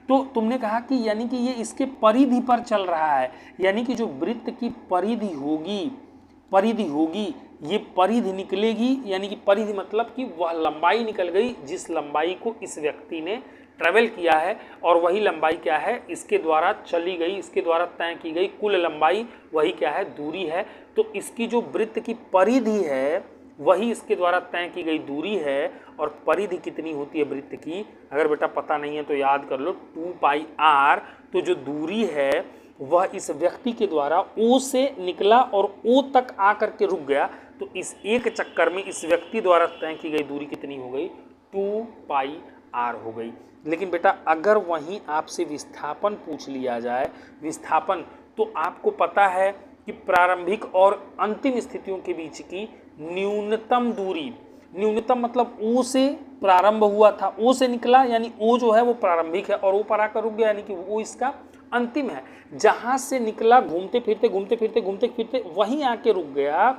तो तुमने कहा कि यानी कि ये इसके परिधि पर चल रहा है, यानी कि जो वृत्त की परिधि होगी, ये परिधि निकलेगी, यानी कि परिधि मतलब कि वह लंबाई निकल गई जिस लंबाई को इस व्यक्ति ने ट्रेवल किया है, और वही लंबाई क्या है, इसके द्वारा चली गई, इसके द्वारा तय की गई कुल लंबाई, वही क्या है, दूरी है। तो इसकी जो वृत्त की परिधि है वही इसके द्वारा तय की गई दूरी है। और परिधि कितनी होती है वृत्त की, अगर बेटा पता नहीं है तो याद कर लो, 2πr। तो जो दूरी है वह इस व्यक्ति के द्वारा ओ से निकला और ओ तक आकर के रुक गया, तो इस एक चक्कर में इस व्यक्ति द्वारा तय की गई दूरी कितनी हो गई, 2πr हो गई। लेकिन बेटा अगर वहीं आपसे विस्थापन पूछ लिया जाए, विस्थापन, तो आपको पता है कि प्रारंभिक और अंतिम स्थितियों के बीच की न्यूनतम दूरी, न्यूनतम मतलब ओ से प्रारंभ हुआ था, ओ से निकला, यानी ओ जो है वो प्रारंभिक है और ओ पर आकर रुक गया, यानी कि वो इसका अंतिम है। जहां से निकला घूमते फिरते वहीं आके रुक गया,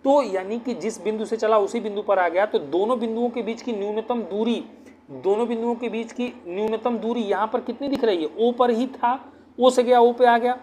तो यानी कि जिस बिंदु से चला उसी बिंदु पर आ गया। तो दोनों बिंदुओं के बीच की न्यूनतम दूरी यहाँ पर कितनी दिख रही है, ओ पर ही था, ओ से गया ओ पे आ गया,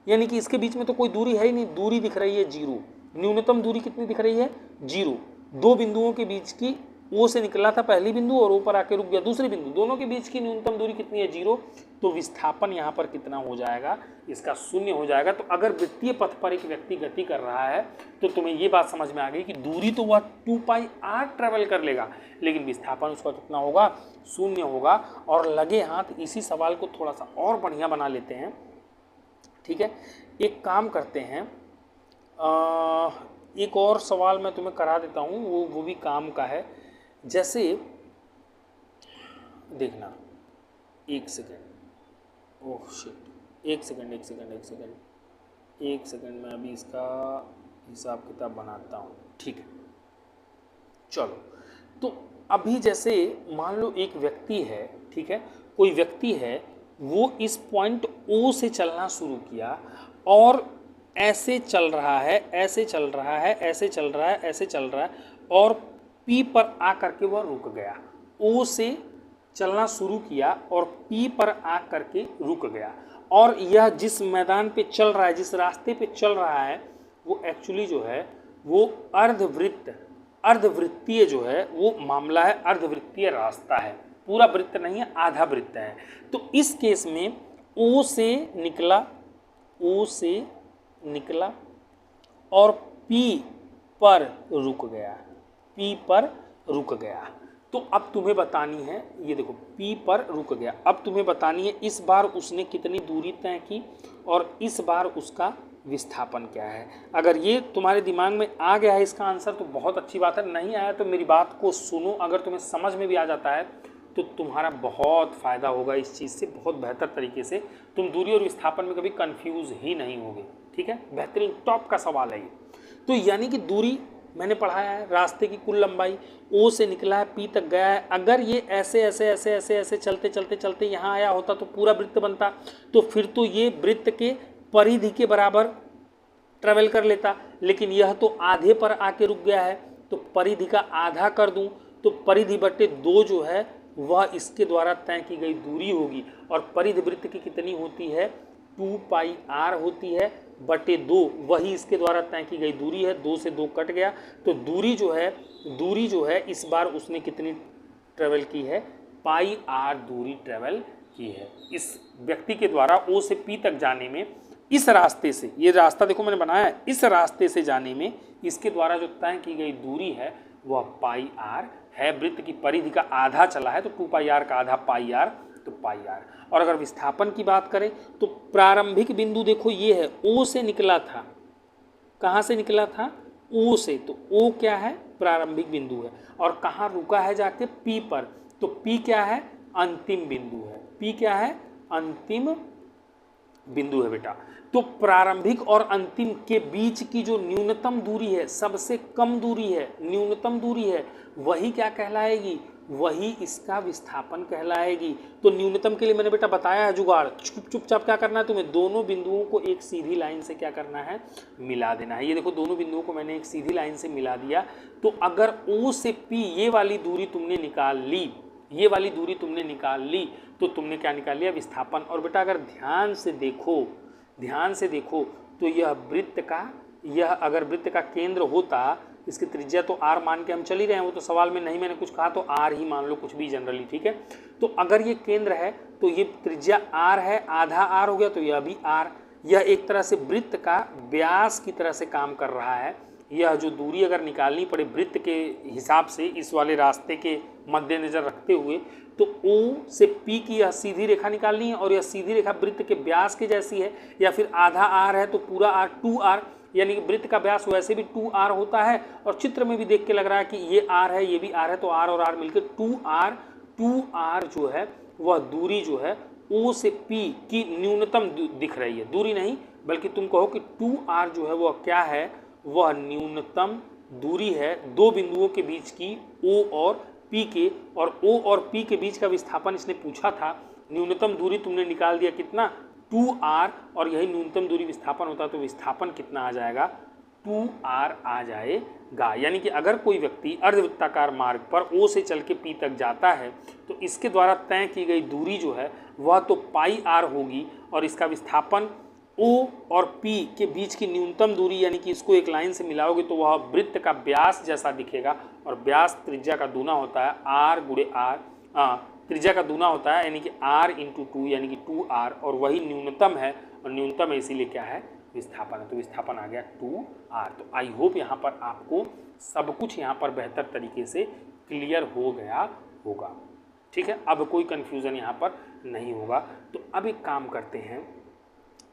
यानी कि इसके बीच में तो कोई दूरी है ही नहीं, दूरी दिख रही है 0। न्यूनतम दूरी कितनी दिख रही है, 0। दो बिंदुओं के बीच की, ओ से निकला था पहली बिंदु और ओ पर आके रुक गया दूसरी बिंदु, दोनों के बीच की न्यूनतम दूरी कितनी है, 0। तो विस्थापन यहाँ पर कितना हो जाएगा, इसका 0 हो जाएगा। तो अगर वृत्तीय पथ पर एक व्यक्ति गति कर रहा है तो तुम्हें ये बात समझ में आ गई कि दूरी तो वह 2πr ट्रेवल कर लेगा, लेकिन विस्थापन उसका कितना होगा, 0 होगा। और लगे हाथ इसी सवाल को थोड़ा सा और बढ़िया बना लेते हैं। ठीक है, एक काम करते हैं, एक और सवाल मैं तुम्हें करा देता हूँ, वो भी काम का है। जैसे देखना, एक सेकेंड, ओह शिट, एक सेकेंड, मैं अभी इसका हिसाब किताब बनाता हूँ। ठीक है, चलो। तो अभी जैसे मान लो एक व्यक्ति है, ठीक है, कोई व्यक्ति है, वो इस पॉइंट ओ से चलना शुरू किया और ऐसे चल रहा है और पी पर आकर के वह रुक गया। ओ से चलना शुरू किया और पी पर आकर के रुक गया, और यह जिस मैदान पे चल रहा है, जिस रास्ते पे चल रहा है, वो एक्चुअली जो है वो अर्धवृत्त अर्धवृत्तीय जो है वो मामला है, अर्धवृत्तीय रास्ता है, पूरा वृत्त नहीं है, आधा वृत्त है। तो इस केस में ओ से निकला और पी पर रुक गया। तो अब तुम्हें बतानी है, ये देखो P पर रुक गया, अब तुम्हें बतानी है इस बार उसने कितनी दूरी तय की और इस बार उसका विस्थापन क्या है। अगर ये तुम्हारे दिमाग में आ गया है इसका आंसर तो बहुत अच्छी बात है, नहीं आया तो मेरी बात को सुनो, अगर तुम्हें समझ में भी आ जाता है तो तुम्हारा बहुत फ़ायदा होगा इस चीज़ से, बहुत बेहतर तरीके से तुम दूरी और विस्थापन में कभी कंफ्यूज ही नहीं होगे। ठीक है, बेहतरीन टॉप का सवाल है ये। तो यानी कि दूरी मैंने पढ़ाया है, रास्ते की कुल लंबाई ओ से निकला है पी तक गया है। अगर ये ऐसे ऐसे ऐसे ऐसे ऐसे चलते चलते चलते यहाँ आया होता तो पूरा वृत्त बनता, तो फिर तो ये वृत्त के परिधि के बराबर ट्रेवल कर लेता, लेकिन यह तो आधे पर आके रुक गया है, तो परिधि का आधा कर दूं तो परिधि बटे 2 जो है वह इसके द्वारा तय की गई दूरी होगी। और परिधि वृत्त की कितनी होती है, 2 पाई r होती है बटे 2, वही इसके द्वारा तय की गई दूरी है। 2 से 2 कट गया, तो दूरी जो है इस बार उसने कितनी ट्रेवल की है, पाई r दूरी ट्रेवल की है इस व्यक्ति के द्वारा ओ से पी तक जाने में। इस रास्ते से, ये रास्ता देखो मैंने बनाया है, इस रास्ते से जाने में इसके द्वारा जो तय की गई दूरी है वह पाई r है। वृत्त की परिधि का आधा चला है तो 2 पाई r का आधा पाई r, तो पाई r। और अगर विस्थापन की बात करें तो प्रारंभिक बिंदु देखो ये है, ओ से निकला था, कहाँ से निकला था, ओ से, तो ओ क्या है, प्रारंभिक बिंदु है। और कहाँ रुका है जाके, पी पर, तो पी क्या है, अंतिम बिंदु है। पी क्या है, अंतिम बिंदु है बेटा। तो प्रारंभिक और अंतिम के बीच की जो न्यूनतम दूरी है, सबसे कम दूरी है, न्यूनतम दूरी है, वही क्या कहलाएगी, वही इसका विस्थापन कहलाएगी। तो न्यूनतम के लिए मैंने बेटा बताया है जुगाड़, चुपचाप क्या करना है तुम्हें, दोनों बिंदुओं को एक सीधी लाइन से क्या करना है, मिला देना है। ये देखो दोनों बिंदुओं को मैंने एक सीधी लाइन से मिला दिया। तो अगर O से P ये वाली दूरी तुमने निकाल ली, ये वाली दूरी तुमने निकाल ली, तो तुमने क्या निकाल लिया, विस्थापन। और बेटा अगर ध्यान से देखो तो यह वृत्त का, यह अगर वृत्त का केंद्र होता, इसकी त्रिज्या तो r मान के हम चल ही रहे हैं, वो तो सवाल में नहीं मैंने कुछ कहा तो r ही मान लो, कुछ भी जनरली, ठीक है। तो अगर ये केंद्र है तो ये त्रिज्या r है, आधा r हो गया, तो यह भी r, यह एक तरह से वृत्त का व्यास की तरह से काम कर रहा है। यह जो दूरी अगर निकालनी पड़े वृत्त के हिसाब से, इस वाले रास्ते के मद्देनजर रखते हुए, तो O से P की यह सीधी रेखा निकालनी है, और यह सीधी रेखा वृत्त के व्यास के जैसी है, या फिर आधा r है तो पूरा r 2r, यानी कि वृत्त का व्यास वैसे भी 2r होता है। और चित्र में भी देख के लग रहा है कि ये r है, ये भी r है, तो r और r मिलकर 2r जो है वह दूरी जो है O से P की न्यूनतम दिख रही है, दूरी नहीं बल्कि तुम कहो कि 2r जो है वह क्या है, वह न्यूनतम दूरी है दो बिंदुओं के बीच की, O और P के। और O और P के बीच का विस्थापन इसने पूछा था, न्यूनतम दूरी तुमने निकाल दिया कितना, 2r, और यही न्यूनतम दूरी विस्थापन होता, तो विस्थापन कितना आ जाएगा, 2r आ जाएगा। यानी कि अगर कोई व्यक्ति अर्धवृत्ताकार मार्ग पर O से चल के P तक जाता है तो इसके द्वारा तय की गई दूरी जो है वह तो पाई r होगी, और इसका विस्थापन O और P के बीच की न्यूनतम दूरी, यानी कि इसको एक लाइन से मिलाओगे तो वह वृत्त का व्यास जैसा दिखेगा, और व्यास त्रिज्या का दूना होता है, r गुणे r, त्रिज्या का दूना होता है, यानी कि r इंटू 2 यानी कि 2r, और वही न्यूनतम है, और न्यूनतम है इसीलिए क्या है, विस्थापन है। तो विस्थापन आ गया 2r। तो आई होप यहाँ पर आपको सब कुछ यहाँ पर बेहतर तरीके से क्लियर हो गया होगा, ठीक है। अब कोई कन्फ्यूज़न यहाँ पर नहीं होगा। तो अब एक काम करते हैं,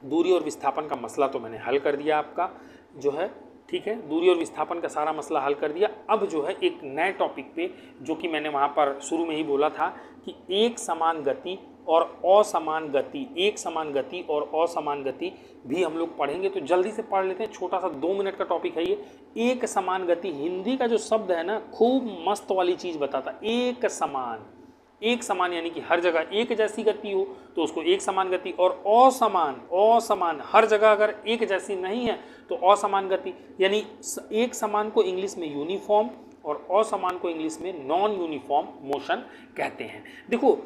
दूरी और विस्थापन का मसला तो मैंने हल कर दिया आपका जो है, ठीक है, दूरी और विस्थापन का सारा मसला हल कर दिया। अब जो है एक नए टॉपिक पे, जो कि मैंने वहाँ पर शुरू में ही बोला था कि एक समान गति और असमान गति, एक समान गति और असमान गति भी हम लोग पढ़ेंगे। तो जल्दी से पढ़ लेते हैं, छोटा सा 2 मिनट का टॉपिक है ये। एक समान गति, हिंदी का जो शब्द है ना, खूब मस्त वाली चीज़ बताता। एक समान, एक समान यानी कि हर जगह एक जैसी गति हो तो उसको एक समान गति, और असमान, असमान हर जगह अगर एक जैसी नहीं है तो असमान गति। यानी एक समान को इंग्लिश में यूनिफॉर्म और असमान को इंग्लिश में नॉन यूनिफॉर्म मोशन कहते हैं। देखो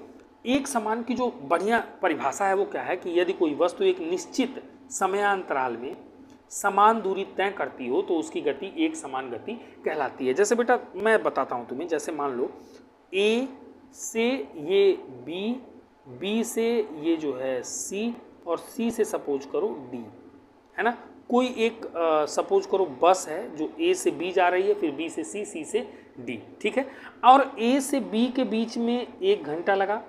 एक समान की जो बढ़िया परिभाषा है वो क्या है कि यदि कोई वस्तु एक निश्चित समयांतराल में समान दूरी तय करती हो तो उसकी गति एक समान गति कहलाती है। जैसे बेटा मैं बताता हूँ तुम्हें, जैसे मान लो ए से ये बी, बी से ये जो है सी, और सी से सपोज करो डी, है ना। कोई एक सपोज करो बस है जो ए से बी जा रही है, फिर बी से सी से डी, ठीक है। और ए से बी के बीच में 1 घंटा लगा,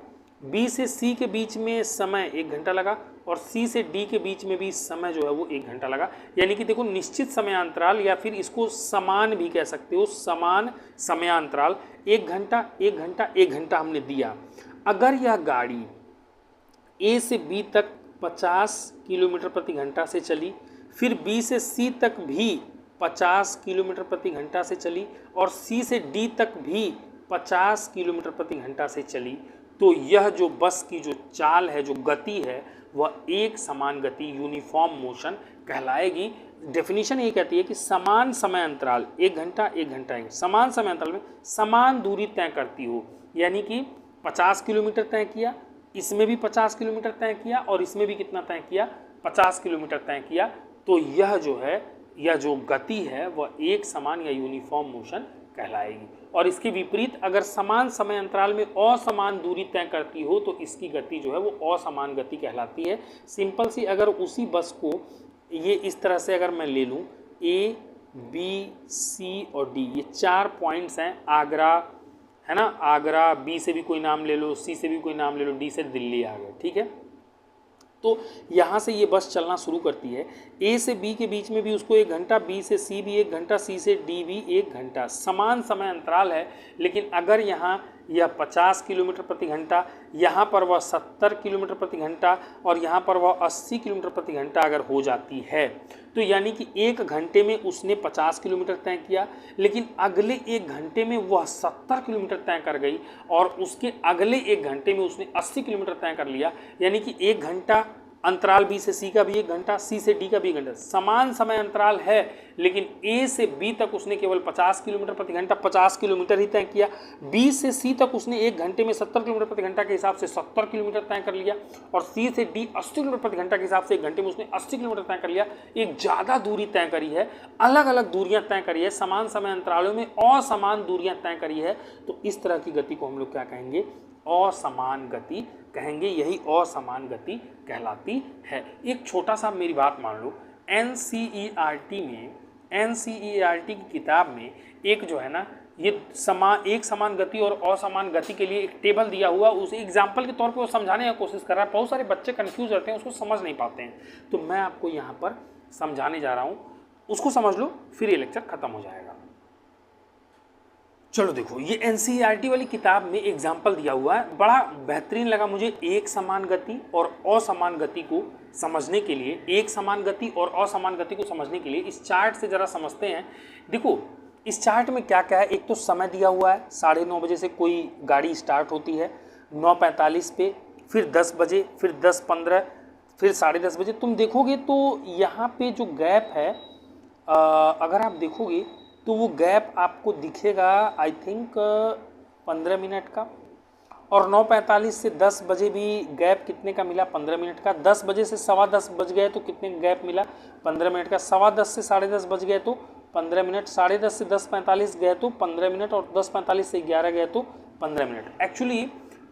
बी से सी के बीच में समय 1 घंटा लगा, और सी से डी के बीच में भी समय जो है वो 1 घंटा लगा। यानी कि देखो निश्चित समयांतराल, या फिर इसको समान भी कह सकते हो, समान समयांतराल 1 घंटा 1 घंटा 1 घंटा हमने दिया। अगर यह गाड़ी ए से बी तक 50 किलोमीटर प्रति घंटा से चली, फिर बी से सी तक भी 50 किलोमीटर प्रति घंटा से चली, और सी से डी तक भी 50 किलोमीटर प्रति घंटा से चली, तो यह जो बस की जो चाल है, जो गति है, वह एक समान गति यूनिफॉर्म मोशन कहलाएगी। डेफिनेशन ये कहती है कि समान समय अंतराल 1 घंटा 1 घंटा समान समय अंतराल में समान दूरी तय करती हो। यानी कि 50 किलोमीटर तय किया, इसमें भी 50 किलोमीटर तय किया, और इसमें भी कितना तय किया, 50 किलोमीटर तय किया, तो यह जो है, यह जो गति है वह एक समान या यूनिफॉर्म मोशन कहलाएगी। और इसके विपरीत अगर समान समय अंतराल में असमान दूरी तय करती हो तो इसकी गति जो है वो असमान गति कहलाती है। सिंपल सी, अगर उसी बस को ये इस तरह से अगर मैं ले लूँ, ए बी सी और डी, ये 4 पॉइंट्स हैं, आगरा है ना, आगरा, बी से भी कोई नाम ले लो, सी से भी कोई नाम ले लो, डी से दिल्ली आ गए, ठीक है। तो यहाँ से ये बस चलना शुरू करती है, ए से बी के बीच में भी उसको 1 घंटा, बी से सी भी 1 घंटा, सी से डी भी 1 घंटा, समान समय अंतराल है। लेकिन अगर यहाँ यह 50 किलोमीटर प्रति घंटा, यहाँ पर वह 70 किलोमीटर प्रति घंटा, और यहाँ पर वह 80 किलोमीटर प्रति घंटा अगर हो जाती है, तो यानी कि 1 घंटे में उसने 50 किलोमीटर तय किया, लेकिन अगले 1 घंटे में वह 70 किलोमीटर तय कर गई, और उसके अगले 1 घंटे में उसने 80 किलोमीटर तय कर लिया। यानी कि 1 घंटा अंतराल बी से सी का भी 1 घंटा, सी से डी का भी 1 घंटा, समान समय अंतराल है, लेकिन ए से बी तक उसने केवल 50 किलोमीटर प्रति घंटा 50 किलोमीटर ही तय किया, बी से सी तक उसने 1 घंटे में 70 किलोमीटर प्रति घंटा के हिसाब से 70 किलोमीटर तय कर लिया, और सी से डी 80 किलोमीटर प्रति घंटा के हिसाब से 1 घंटे में उसने 80 किलोमीटर तय कर लिया। एक ज़्यादा दूरी तय करी है, अलग अलग दूरियाँ तय करी है, समान समय अंतरालों में असमान दूरियाँ तय करी है, तो इस तरह की गति को हम लोग क्या कहेंगे, असमान गति कहेंगे। यही असमान गति कहलाती है। एक छोटा सा मेरी बात मान लो, एनसीईआरटी की किताब में एक जो है ना, ये एक समान गति और असमान गति के लिए एक टेबल दिया हुआ, उस एग्जाम्पल के तौर पे वो समझाने की कोशिश कर रहा है। बहुत सारे बच्चे कंफ्यूज रहते हैं, उसको समझ नहीं पाते हैं, तो मैं आपको यहाँ पर समझाने जा रहा हूँ, उसको समझ लो, फिर ये लेक्चर खत्म हो जाएगा। चलो देखो, ये एनसीईआरटी वाली किताब में एग्जाम्पल दिया हुआ है, बड़ा बेहतरीन लगा मुझे। एक समान गति और असमान गति को समझने के लिए, एक समान गति और असमान गति को समझने के लिए इस चार्ट से ज़रा समझते हैं। देखो इस चार्ट में क्या क्या है, एक तो समय दिया हुआ है, 9:30 बजे से कोई गाड़ी स्टार्ट होती है, 9:45 पे, फिर 10 बजे, फिर 10:15, फिर 10:30 बजे। तुम देखोगे तो यहाँ पे जो गैप है, अगर आप देखोगे तो वो गैप आपको दिखेगा आई थिंक 15 मिनट का, और 9:45 से 10 बजे भी गैप कितने का मिला, 15 मिनट का। 10 बजे से 10:15 बज गए तो कितने गैप मिला, 15 मिनट का। 10:15 से 10:30 बज गए तो 15 मिनट, 10:30 से 10:45 गए तो 15 मिनट, और 10:45 से 11 गए तो 15 मिनट। एक्चुअली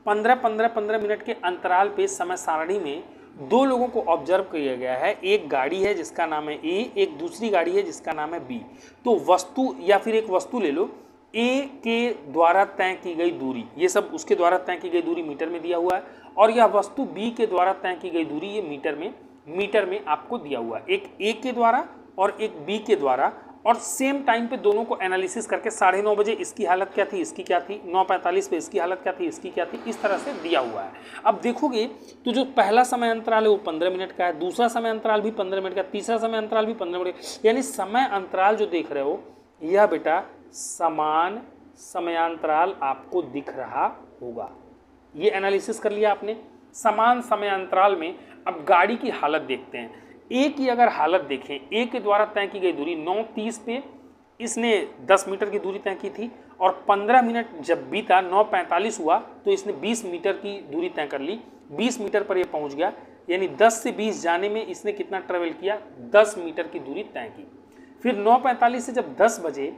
15 मिनट के अंतराल पे समय सारणी में 2 लोगों को ऑब्जर्व किया गया है। एक गाड़ी है जिसका नाम है ए, एक दूसरी गाड़ी है जिसका नाम है बी। तो वस्तु या फिर एक वस्तु ले लो, ए के द्वारा तय की गई दूरी, ये सब उसके द्वारा तय की गई दूरी मीटर में दिया हुआ है, और यह वस्तु बी के द्वारा तय की गई दूरी ये मीटर में आपको दिया हुआ है। एक ए के द्वारा और एक बी के द्वारा, और सेम टाइम पे दोनों को एनालिसिस करके 9:30 बजे इसकी हालत क्या थी, इसकी क्या थी, 9:45 पे इसकी हालत क्या थी, इसकी क्या थी, इस तरह से दिया हुआ है। अब देखोगे तो जो पहला समय अंतराल है वो 15 मिनट का है, दूसरा समय अंतराल भी 15 मिनट का, तीसरा समय अंतराल भी 15 मिनट का। यानी समय अंतराल जो देख रहे हो यह बेटा समान समयांतराल आपको दिख रहा होगा। ये एनालिसिस कर लिया आपने समान समय अंतराल में। अब गाड़ी की हालत देखते हैं। ए की अगर हालत देखें, ए के द्वारा तय की गई दूरी 9:30 पे इसने 10 मीटर की दूरी तय की थी, और 15 मिनट जब बीता, 9:45 हुआ तो इसने 20 मीटर की दूरी तय कर ली, 20 मीटर पर ये पहुंच गया। यानी 10 से 20 जाने में इसने कितना ट्रेवल किया, 10 मीटर की दूरी तय की। फिर 9:45 से जब 10 बजे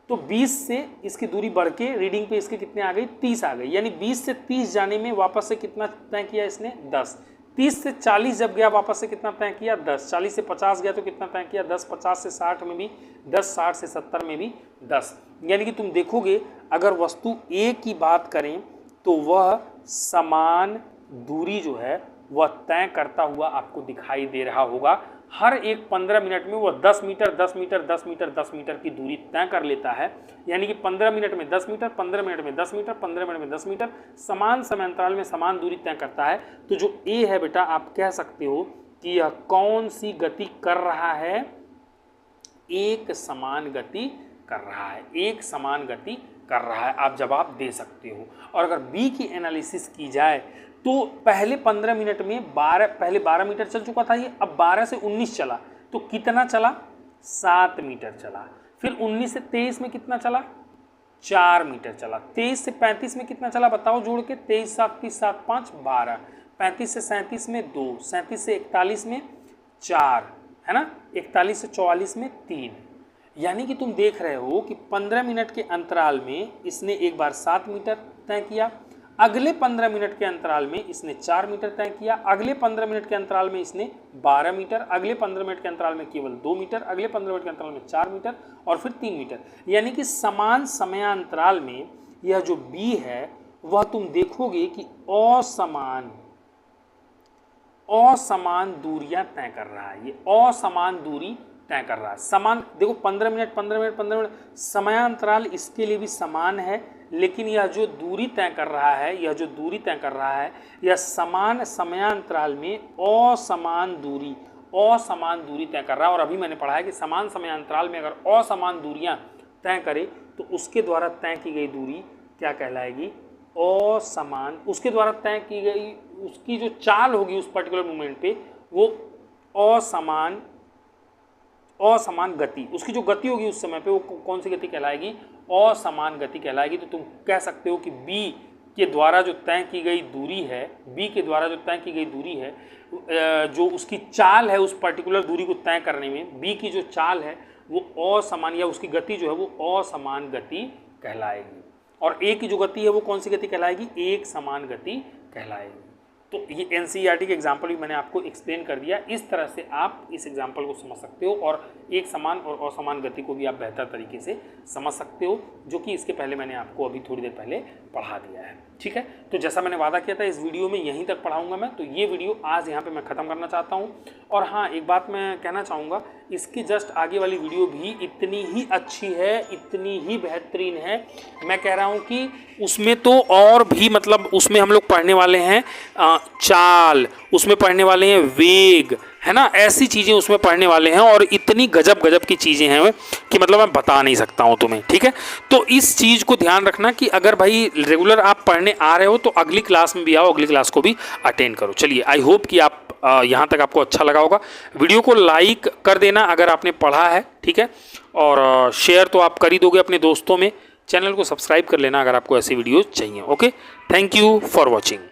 तो 20 से इसकी दूरी बढ़ के रीडिंग पे इसके कितने आ गई, 30 आ गई। यानी 20 से 30 जाने में वापस से कितना तय किया इसने, 10। 30 से 40 जब गया वापस से कितना तय किया, 10। 40 से 50 गया तो कितना तय किया, 10। 50 से 60 में भी 10, 60 से 70 में भी 10। यानी कि तुम देखोगे अगर वस्तु ए की बात करें तो वह समान दूरी जो है वह तय करता हुआ आपको दिखाई दे रहा होगा। हर एक 15 मिनट में वह 10 मीटर 10 मीटर 10 मीटर 10 मीटर की दूरी तय कर लेता है। यानी कि 15 मिनट में 10 मीटर, 15 मिनट में 10 मीटर, 15 मिनट में 10 मीटर, समान समय अंतराल में समान दूरी तय करता है। तो जो ए है बेटा, आप कह सकते हो कि यह कौन सी गति कर रहा है, एक समान गति कर रहा है, एक समान गति कर रहा है। आप जवाब दे सकते हो। और अगर बी की एनालिसिस की जाए तो पहले 15 मिनट में पहले 12 मीटर चल चुका था ये, अब 12 से 19 चला तो कितना चला, 7 मीटर चला। फिर 19 से 23 में कितना चला, 4 मीटर चला। 23 से 35 में कितना चला बताओ जोड़ के, 23 7 30 7 5 12। 35 से 37 में 2, 37 से 41 में 4, है ना, 41 से 44 में 3। यानी कि तुम देख रहे हो कि 15 मिनट के अंतराल में इसने एक बार 7 मीटर तय किया, अगले 15 मिनट के अंतराल में इसने 4 मीटर तय किया, अगले 15 मिनट के अंतराल में इसने 12 मीटर, अगले 15 मिनट के अंतराल में केवल 2 मीटर, अगले 15 मिनट के अंतराल में 4 मीटर और फिर 3 मीटर। यानी कि समान समयांतराल में यह जो बी है वह तुम देखोगे कि असमान दूरियां तय कर रहा है, ये असमान दूरी तय कर रहा है। समान देखो 15 मिनट 15 मिनट 15 मिनट समयांतराल इसके लिए भी समान है, लेकिन यह जो दूरी तय कर रहा है, यह जो दूरी तय कर रहा है, यह समान समयांतराल में असमान दूरी तय कर रहा है। और अभी मैंने पढ़ा है कि समान समयांतराल में अगर असमान दूरियां तय करे तो उसके द्वारा तय की गई दूरी क्या कहलाएगी, असमान। उसके द्वारा तय की गई उसकी जो चाल होगी उस पर्टिकुलर मोमेंट पे वो असमान गति, उसकी जो गति होगी उस समय पे वो कौन सी गति कहलाएगी, असमान गति कहलाएगी। तो तुम कह सकते हो कि बी के द्वारा जो तय की गई दूरी है, बी के द्वारा जो तय की गई दूरी है, जो उसकी चाल है उस पर्टिकुलर दूरी को तय करने में, बी की जो चाल है वो असमान, या उसकी गति जो है वो असमान गति कहलाएगी। और ए की जो गति है वो कौन सी गति कहलाएगी, एक समान गति कहलाएगी। तो ये एनसीईआरटी के एग्जाम्पल भी मैंने आपको एक्सप्लेन कर दिया। इस तरह से आप इस एग्जाम्पल को समझ सकते हो और एक समान और असमान गति को भी आप बेहतर तरीके से समझ सकते हो, जो कि इसके पहले मैंने आपको अभी थोड़ी देर पहले पढ़ा दिया है। ठीक है, तो जैसा मैंने वादा किया था इस वीडियो में यहीं तक पढ़ाऊंगा मैं, तो ये वीडियो आज यहाँ पे मैं ख़त्म करना चाहता हूँ। और हाँ, एक बात मैं कहना चाहूँगा, इसकी जस्ट आगे वाली वीडियो भी इतनी ही अच्छी है, इतनी ही बेहतरीन है। मैं कह रहा हूँ कि उसमें तो और भी, मतलब उसमें हम लोग पढ़ने वाले हैं चाल, उसमें पढ़ने वाले हैं वेग, है ना, ऐसी चीज़ें उसमें पढ़ने वाले हैं और इतनी गजब गजब की चीज़ें हैं कि मतलब मैं बता नहीं सकता हूँ तुम्हें। ठीक है, तो इस चीज़ को ध्यान रखना कि अगर भाई रेगुलर आप पढ़ने आ रहे हो तो अगली क्लास में भी आओ, अगली क्लास को भी अटेंड करो। चलिए, आई होप कि आप यहाँ तक आपको अच्छा लगा होगा। वीडियो को लाइक कर देना अगर आपने पढ़ा है, ठीक है, और शेयर तो आप कर ही दोगे अपने दोस्तों में। चैनल को सब्सक्राइब कर लेना अगर आपको ऐसी वीडियोज़ चाहिए। Okay, thank you for watching.